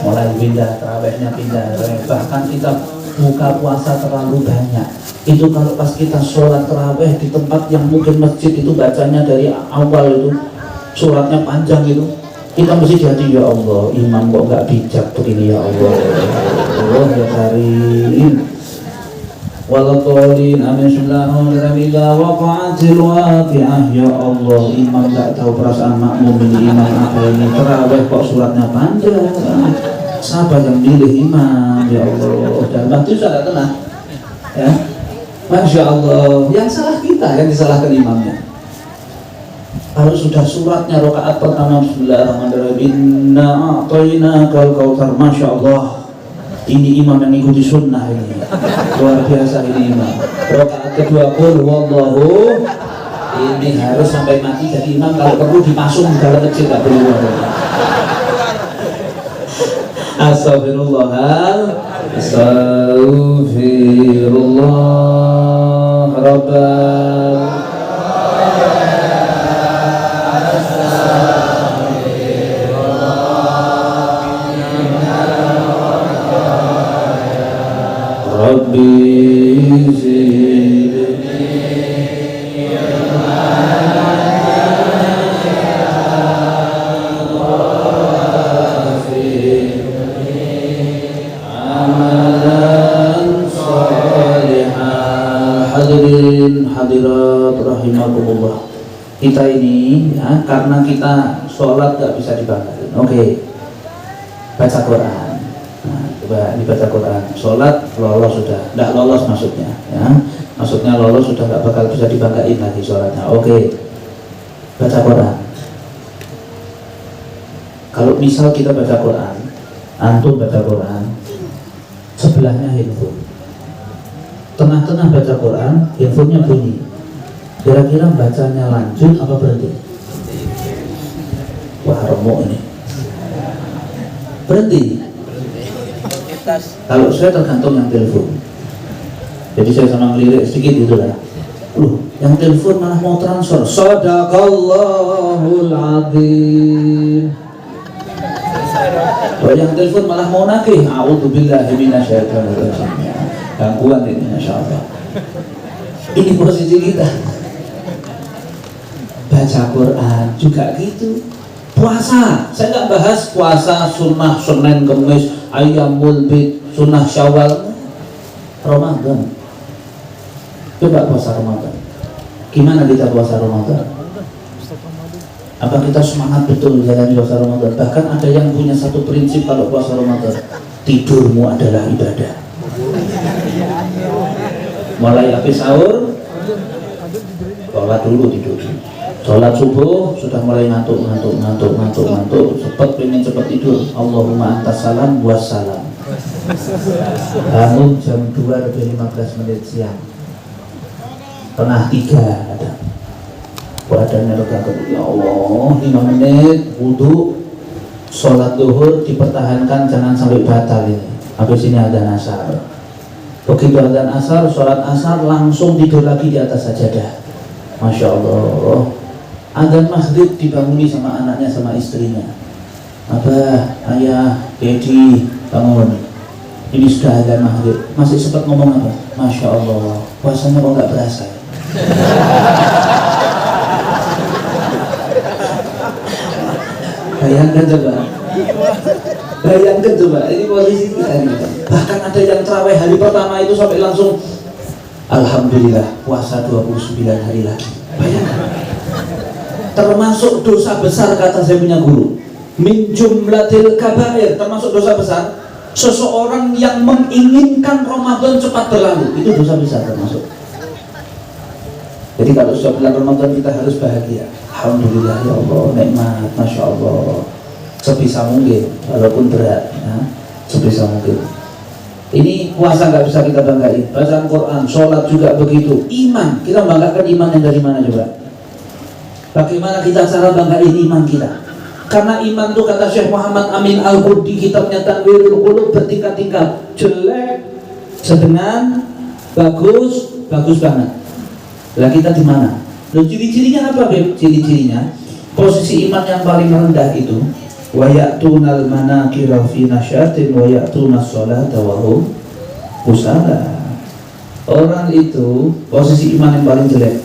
Mulai pindah, tarawehnya pindah. Bahkan kita buka puasa terlalu banyak. Itu kalau pas kita sholat taraweh di tempat yang mungkin masjid itu bacanya dari awal itu, suratnya panjang itu, kita mesti jadi ya Allah, imam kok nggak bijak begini ya Allah. Allah ya karim. Walatolin amin bismillahirrahmanirrahim waqa'atil waqi'ah ya Allah, imam tak tahu perasaan makmum ini, imam apa ini, tarawih kok suratnya panjang, siapa yang milih imam ya Allah. Dan waktu sudah tenang ya, masya Allah. Yang salah kita, yang disalahkan imamnya. Kalau sudah suratnya rakaat pertama bismillahirrahmanirrahim inna a'tainakal kautsar, masya Allah. Ini imam yang ikuti sunnah ini, luar biasa ini imam. Rakaat kedua qul wallahu, ini harus sampai mati jadi imam, kalau perlu dipasung di dalam masjid tak perlu. Astagfirullah rabbal Rabbi zidni amalan salihah. Hadirin hadirat rahimakumullah. Kita ini ya, karena kita sholat gak bisa dibanggain. Oke, baca Quran. Coba dibaca Quran, sholat lolos sudah, tidak lolos maksudnya ya, maksudnya lolos sudah nggak bakal bisa dibanggain lagi sholatnya. Oke, baca Quran. Kalau misal kita baca Quran, antum baca Quran, sebelahnya handphone, tengah-tengah baca Quran, handphonenya bunyi, kira-kira bacanya lanjut apa berhenti? Wah remuk ini, berhenti. Kalau saya tergantung yang telepon, jadi saya sama ngelirik sedikit gitu lah. Yang telepon malah mau transfer. Shadaqallahul adzim. Yang telepon malah mau nagih. A'udzubillahi minasyaitonir rajim. Gangguan ini, masyaallah. Ini posisi kita. Baca Quran juga gitu. Puasa, saya nggak bahas puasa sunnah Senin Kemis, Ayyamul Bid, sunnah Syawal. Ramadan. Coba puasa Ramadan. Gimana kita puasa Ramadan? Apa kita semangat betul menjalani puasa Ramadan? Bahkan ada yang punya satu prinsip kalau puasa Ramadan, tidurmu adalah ibadah. Mulai habis sahur, sholat dulu tidur. Sholat subuh sudah mulai ngantuk, cepet tidur. Allahumma antas salam was salam. Bangun jam 2 lebih 15 menit siang. Setengah 3 ada. Badannya lega, ya Allah, 5 menit wudhu, sholat duhur dipertahankan jangan sampai batal ini. Habis ini ada asar. Begitu ada asar, sholat asar langsung tidur lagi di atas sajadah. Masya Allah. Adzan maghrib dibanguni sama anaknya sama istrinya. Abah, ayah, dedi, bangun. Ini sudah adzan maghrib. Masih sempat ngomong apa? Masya Allah, puasanya kok nggak berasa. Bayangkan coba. Bayangkan coba. Ini posisi kita ini. Bahkan ada yang terawih hari pertama itu sampai langsung alhamdulillah puasa 29 hari lagi. Bayangkan. Termasuk dosa besar kata saya punya guru, min jumlatil kabair, termasuk dosa besar seseorang yang menginginkan Ramadan cepat berlalu, itu dosa besar termasuk. Jadi kalau sudah bulan Ramadan kita harus bahagia. Alhamdulillah ya Allah, nikmat, Masya Allah, sebisa mungkin walaupun berat ya, sebisa mungkin. Ini puasa nggak bisa kita banggain, bacaan Quran, sholat juga begitu. Iman, kita banggakan iman yang dari mana coba? Bagaimana kita cara banggain iman kita? Karena iman itu kata Syekh Muhammad Amin Al-Quddi kitabnya Tanwirul Qulub bertingkat-tingkat, jelek, sedang, bagus, bagus banget. Lah kita di mana? Loh, ciri-cirinya apa, Beb? Ciri-cirinya posisi iman yang paling rendah itu wa ya'tunal manakira fi nasyatin wa ya'tunas sholata wa hum kusala. Orang itu posisi iman yang paling jelek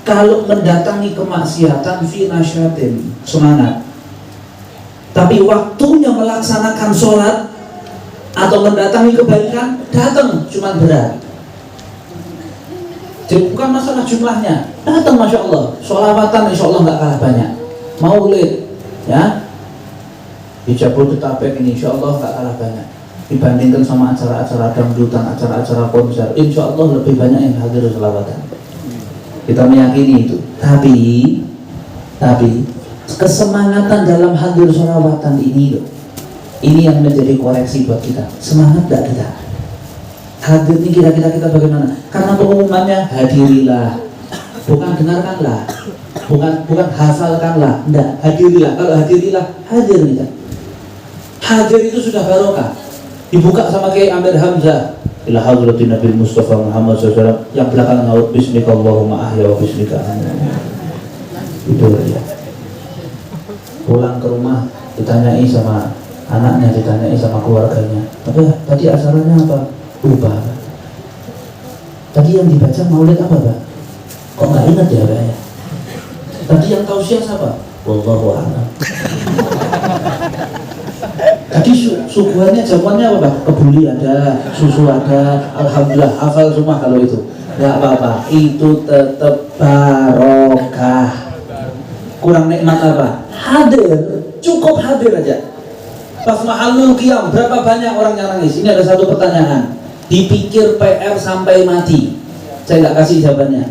kalau mendatangi kemaksiatan fi nasyatin, semangat, tapi waktunya melaksanakan sholat atau mendatangi kebaikan datang cuma berat. Jadi bukan masalah jumlahnya, datang Masya Allah, sholawatan Insya Allah nggak kalah banyak, maulid ya di Jabodetabek ini Insya Allah nggak kalah banyak dibandingkan sama acara-acara dangdutan, acara-acara konser. Insya Allah lebih banyak yang hadir sholawatan. Kita meyakini itu, tapi kesemangatan dalam hadir sholawatan ini loh, ini yang menjadi koreksi buat kita. Semangat gak kita? Hadir ini kira-kira kita bagaimana? Karena pengumumannya hadirilah, bukan dengarkanlah, bukan hafalkanlah, enggak, hadirilah. Kalau hadirilah, hadir kita. Hadir itu sudah barokah. Dibuka sama Kiai Amir Hamzah, ila hadratin Nabi Mustafa Muhammad SAW, yang belakangan laut bismika Allahumma ahya wa bismika itu ya. Pulang ke rumah ditanyai sama anaknya, ditanyai sama keluarganya, apa tadi acaranya apa? Lupa. Tadi yang dibaca maulid apa, Pak? Kok nggak ingat ya, Pak? Tadi yang tausiah siapa? Wallahu a'lam. Tadi suguhannya jamuannya apa, Pak? Kebuli ada, susu ada, alhamdulillah hafal semua kalau itu. Nggak apa-apa, itu tetap barokah. Kurang nikmat apa? Hadir, cukup hadir aja. Pas mahalul qiyam, berapa banyak orang yang nangis? Ini ada satu pertanyaan, dipikir PR sampai mati. Saya nggak kasih jawabannya.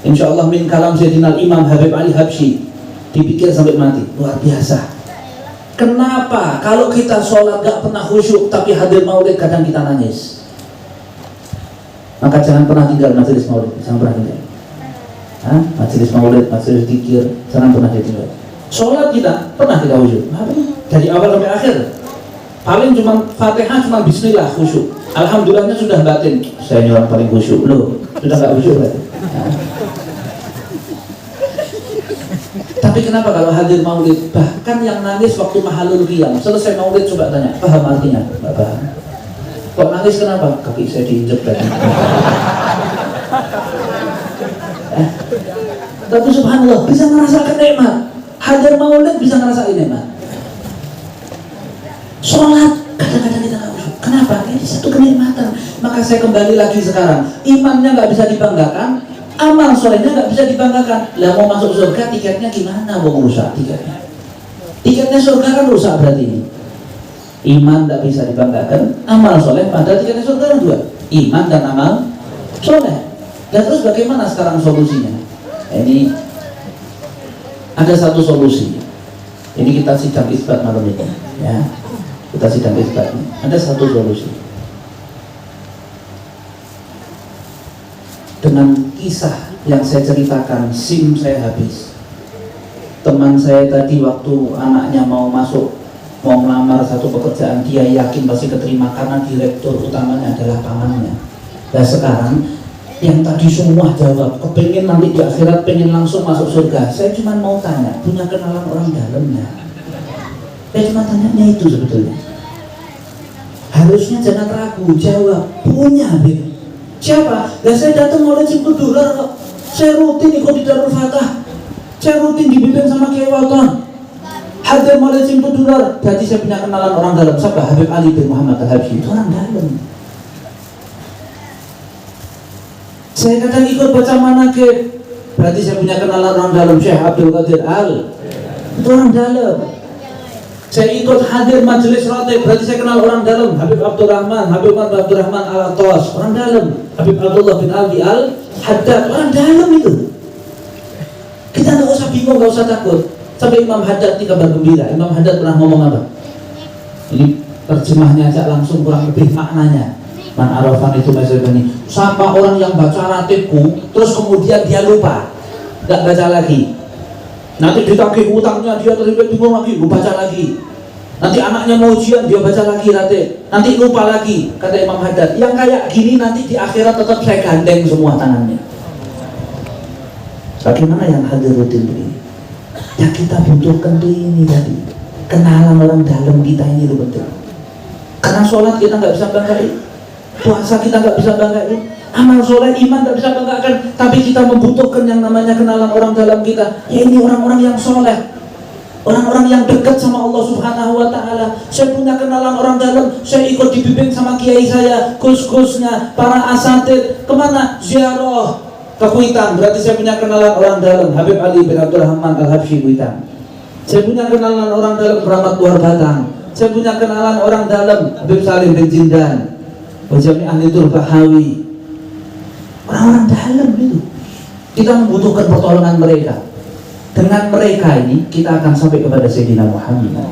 Insya Allah min kalam Sayyidina Imam Habib Ali Habsyi, dipikir sampai mati. Luar biasa. Kenapa? Kalau kita sholat gak pernah khusyuk, tapi hadir maulid kadang kita nangis. Maka jangan pernah tinggal majelis maulid, jangan pernah tinggal. Majelis maulid, majelis zikir, jangan pernah ditinggal. Sholat kita pernah kita khusyuk, dari awal sampai akhir. Paling cuma Fatihah, cuma Bismillah khusyuk. Alhamdulillahnya sudah batin. Saya ini orang paling khusyuk, loh sudah gak khusyuk berarti. Tapi kenapa kalau hadir maulid, bahkan yang nangis waktu mahalul qiyam, selesai maulid coba tanya, paham artinya? Nggak paham. Kok nangis kenapa? Kaki saya diinjek tadi. Tapi subhanallah bisa merasakan nikmat. Hadir maulid bisa ngerasain nikmat. Sholat kadang-kadang kita nggak khusyuk. Kenapa? Ini satu kenikmatan. Maka saya kembali lagi sekarang. Imannya nggak bisa dibanggakan, amal solehnya nggak bisa dibanggakan. Lah mau masuk surga tiketnya gimana? Mau rusak tiketnya? Tiketnya surga kan rusak berarti ini. Iman nggak bisa dibanggakan, amal soleh padahal tiketnya surga kan dua. Iman dan amal soleh. Dan terus bagaimana sekarang solusinya? Ini ada satu solusi. Ini kita sidang isbat malam ini, ya. Kita sidang isbat. Ada satu solusi. Dengan kisah yang saya ceritakan, SIM saya habis. Teman saya tadi waktu anaknya mau masuk, mau melamar satu pekerjaan, dia yakin pasti keterima karena direktur utamanya adalah pamannya. Dan sekarang yang tadi semua jawab, kepengen nanti di akhirat pengen langsung masuk surga. Saya cuma mau tanya, punya kenalan orang dalamnya? Saya cuma tanyanya itu sebetulnya. Harusnya jangan ragu, jawab, punya Beb. Siapa? Dan saya datang oleh Cimpu Durar kok. Saya rutin ikut di Darul Fatah. Saya rutin dibimbing sama Kiai Walton. Hadir oleh Cimpu Durar. Berarti saya punya kenalan orang dalam. Siapa? Habib Ali bin Muhammad Al-Habsyi. Itu orang dalam. Saya kadang ikut baca manaqib. Berarti saya punya kenalan orang dalam. Syekh Abdul Qadir Al. Itu orang dalam. Saya ikut hadir majelis ratib, berarti saya kenal orang dalam. Habib Abdurrahman, Habib Abdurrahman Al-Attas, orang dalam. Habib Abdullah bin Aldi Al-Haddad, orang dalam itu. Kita nggak usah bingung, nggak usah takut. Sampai Imam Haddad ini kabar gembira. Imam Haddad pernah ngomong apa? Ini terjemahnya aja langsung kurang lebih maknanya. Man arafan itu ini. Siapa orang yang baca ratibku, terus kemudian dia lupa, nggak baca lagi. Nanti ditagih utangnya, dia terlibat bingung lagi, lupa baca lagi. Nanti anaknya mau ujian, dia baca lagi ratib. Nanti lupa lagi, kata Imam Haddad. Yang kayak gini nanti di akhirat tetap saya gandeng semua tangannya. Bagaimana yang hadir rutin begini? Ya kita butuhkan tuh ini tadi. Kenalan orang dalam kita ini loh betul. Karena sholat kita nggak bisa banggain, puasa kita nggak bisa banggain, amal soleh iman nggak bisa banggakan, tapi kita membutuhkan yang namanya kenalan orang dalam kita. Ya ini orang-orang yang soleh, orang-orang yang dekat sama Allah Subhanahu Wa Taala. Saya punya kenalan orang dalam, saya ikut dibimbing sama kiai saya, gus-gusnya, para asatid. Kemana? Ziarah ke Kuitang, berarti saya punya kenalan orang dalam. Habib Ali bin Abdurrahman Al-Habsyi Kuitang. Saya punya kenalan orang dalam Keramat Luar Batang. Saya punya kenalan orang dalam Habib Salim bin Jindan, Wajami Ahlitul Bahawi. Orang-orang dalam itu. Kita membutuhkan pertolongan mereka. Dengan mereka ini kita akan sampai kepada Sayyidina Muhammad.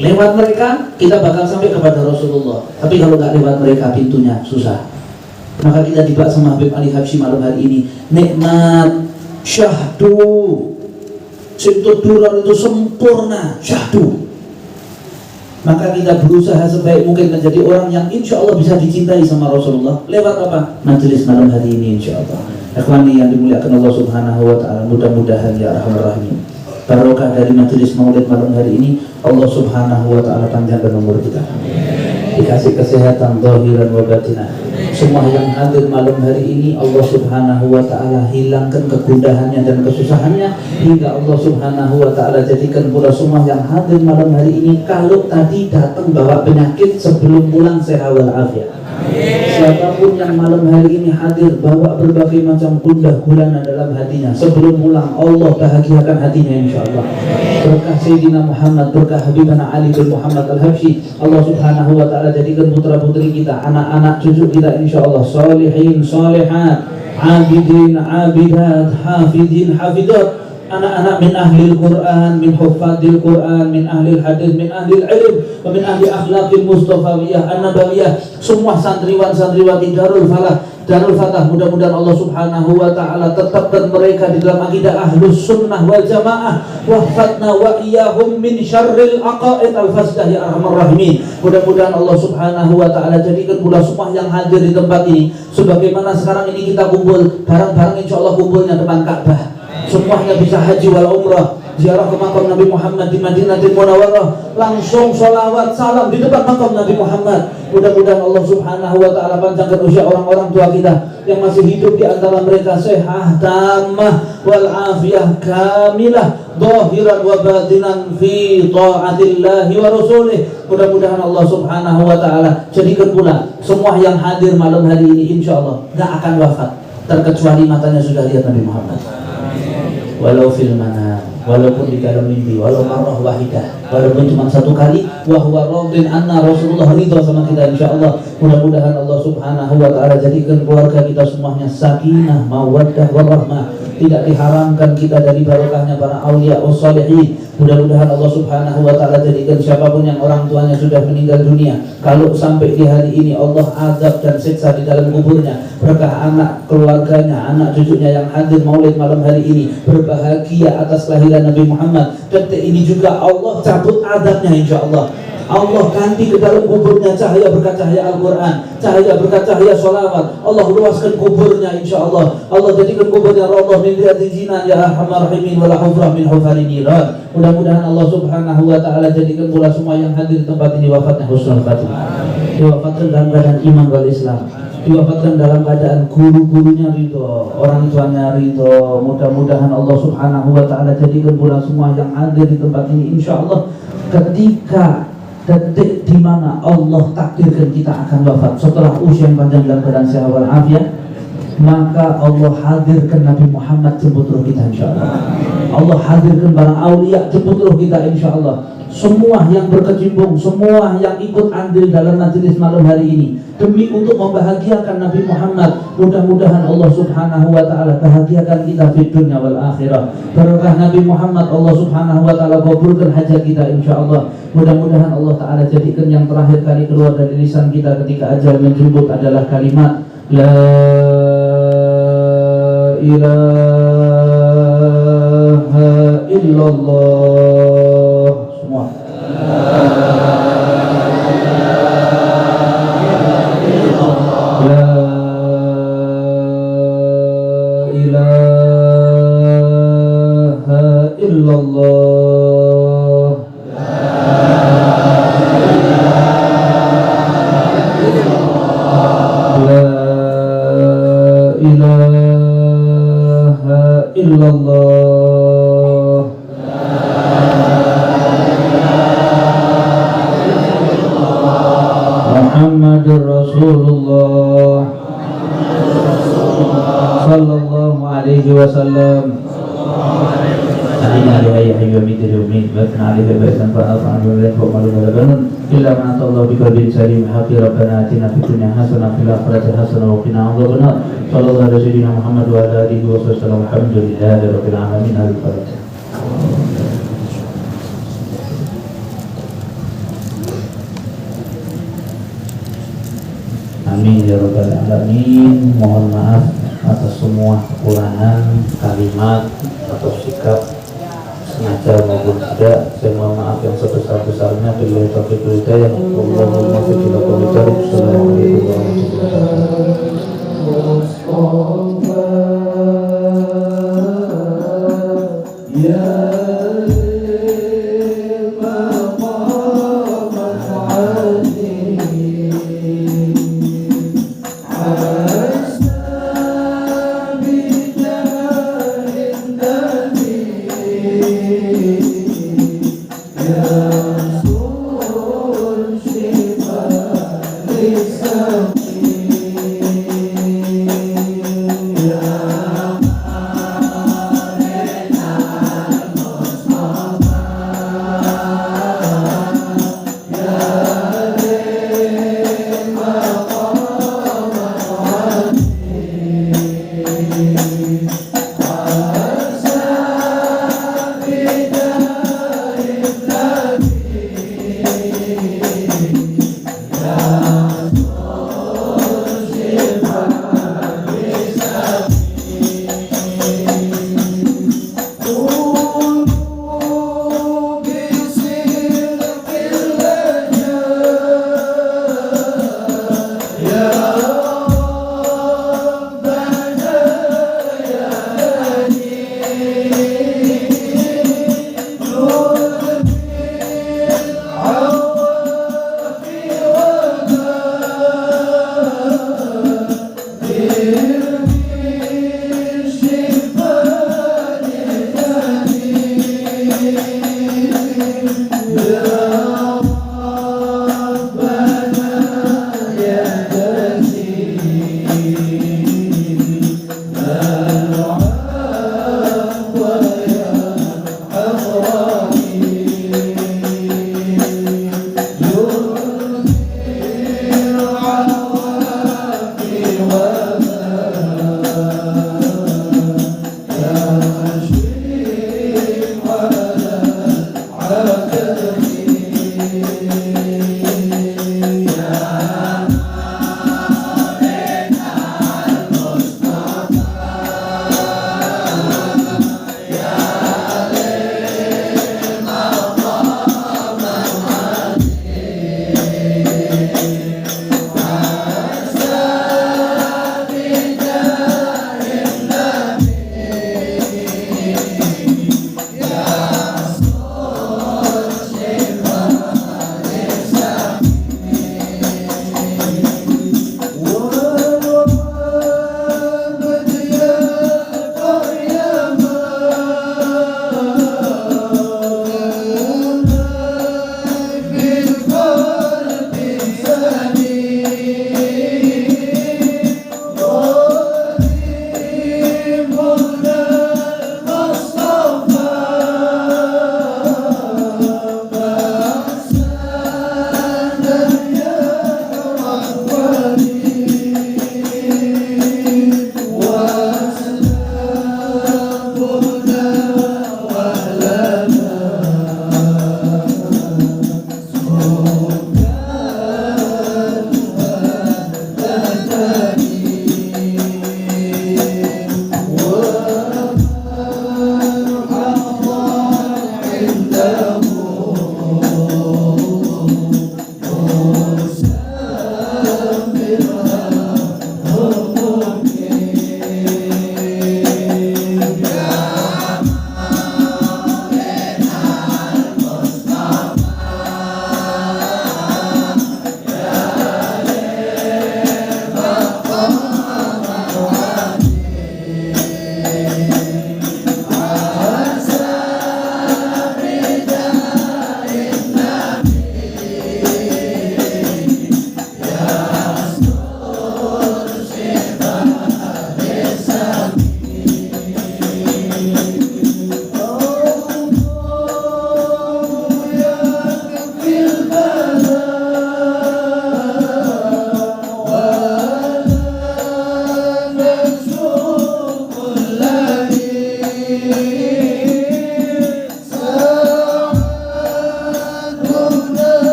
Lewat mereka kita bakal sampai kepada Rasulullah. Tapi kalau nggak lewat mereka pintunya susah. Maka kita dibahas sama Habib Ali Habsyi malam hari ini. Nikmat syahdu, Cimpu Durar itu sempurna syahdu. Maka kita berusaha sebaik mungkin menjadi orang yang insya Allah bisa dicintai sama Rasulullah. Lewat apa? Majelis malam hari ini insya Allah. Ikhwani yang dimuliakan Allah Subhanahu Wa Taala, mudah-mudahan ya Arhamar Rahimin, barokah dari majelis maulid malam hari ini Allah Subhanahu Wa Taala panjangkan umur kita, dikasih kesehatan zahiran wa batinan. Semua yang hadir malam hari ini Allah Subhanahu Wa Taala hilangkan kegundahannya dan kesusahannya, hingga Allah Subhanahu Wa Taala jadikan pula semua yang hadir malam hari ini kalau tadi datang bawa penyakit sebelum pulang sehat walafiat. Siapapun yang malam hari ini hadir bawa berbagai macam gundah gulana dalam hatinya, sebelum pulang Allah bahagiakan hatinya insyaallah. Berkah Sayyidina Muhammad, berkah Habibana Ali bin Muhammad Al-Habsyi, Allah Subhanahu Wa Taala jadikan putra putri kita, anak-anak cucu kita insyaallah salihin salihat, abidin abidat, hafidin hafidat, anak-anak min ahlil Quran, min huffadil Quran, min ahlil hadis, min ahlil ilm, wa min ahli akhlaqil mustafawiyah an-nabawiyah. Semua santriwan-santriwati Darul Fatah, mudah-mudahan Allah Subhanahu Wa Taala tetapkan mereka di dalam akidah Ahlus Sunnah wal Jamaah, wahfatna wa iyyahum min syarril aqaid al-fasdah ya Arhamar Rahimin. Mudah-mudahan Allah Subhanahu Wa Taala jadikan pula semua yang hadir di tempat ini sebagaimana sekarang ini kita kumpul bareng-bareng insyaallah kumpulnya depan Ka'bah. Semuanya bisa haji wal umrah, ziarah ke makam Nabi Muhammad di Madinatul Munawwarah, langsung sholawat salam di depan makam Nabi Muhammad. Mudah-mudahan Allah Subhanahu wa taala panjangkan usia orang-orang tua kita yang masih hidup, di antara mereka sehat tamah wal afiyah kamilah zahiran wa batinan fi taatillahi wa rasulih. Mudah-mudahan Allah Subhanahu wa taala jadikan pula semua yang hadir malam hari ini insyaallah enggak akan wafat terkecuali matanya sudah lihat Nabi Muhammad. Walau fil manam, walaupun di dalam mimpi, walau marrah wahidah, walaupun cuma satu kali, wa huwa radin anna Rasulullah ridha sama kita insyaallah. Mudah-mudahan Allah Subhanahu wa taala jadikan keluarga kita semuanya sakinah, mawaddah, warahmah. Tidak diharamkan kita dari barokahnya para aulia wassalihin. Mudah-mudahan Allah Subhanahu wa taala jadikan siapapun yang orang tuanya sudah meninggal dunia, kalau sampai di hari ini Allah azab dan siksa di dalam kuburnya, berkah anak keluarganya, anak cucunya yang hadir maulid malam hari ini berbahagia atas kelahiran Nabi Muhammad. Detik ini juga Allah cabut azabnya insyaallah. Allah ganti ke dalam kuburnya cahaya berkat cahaya Al-Quran, cahaya berkat cahaya sholawat. Allah luaskan kuburnya insyaallah. Allah jadikan kuburnya rawdah min riyadil jinan ya arhamar rahimin wa la hufrah min hufari niran. Mudah-mudahan Allah Subhanahu wa taala jadikan pula semua yang hadir di tempat ini wafatnya husnul khatimah, diwafatkan dalam keadaan iman wal Islam, diwafatkan dalam keadaan guru-gurunya ridho, orang tuanya ridho. Mudah-mudahan Allah Subhanahu wa taala jadikan pula semua yang hadir di tempat ini insyaallah ketika detik di mana Allah takdirkan kita akan wafat setelah usia yang panjang dalam keadaan sehat wal afiat, maka Allah hadirkan Nabi Muhammad jemput roh kita insyaallah. Allah hadirkan para aulia jemput roh kita insyaallah. Semua yang berkecimpung, semua yang ikut andil dalam majelis malam hari ini demi untuk membahagiakan Nabi Muhammad. Mudah-mudahan Allah Subhanahu wa taala bahagiakan kita di dunia wal akhirah. Barokah Nabi Muhammad Allah Subhanahu wa taala kabulkan hajat kita insyaallah. Mudah-mudahan Allah taala jadikan yang terakhir kali keluar dari lisan kita ketika ajal menjemput adalah kalimat la ilaha illallah. Semua la ilaha illallah. Illallah Muhammadur Rasulullah sallallahu alaihi wasallam. Amin alaihi wa midrumin wa alaihi wa sallam fa alaihi wa sallam. Illa man atallahu bi qalbin salim haqqi rabbana atina fid dunya hasanah fil akhirati hasanah wa qina adzabannar. Sallallahu alaihi wasallam Muhammad wa ala alihi wa sallam. Alhamdulillahi rabbil alamin. Al-Fatihah. Amin ya rabbal alamin. Mohon maaf atas semua kekurangan kalimat atau sikap sengaja maupun tidak. Saya mohon maaf yang sebesar-besarnya. Billahi taufiq wal hidayah. Allahumma fiqh wa bijarik. Assalamualaikum warahmatullahi wabarakatuh.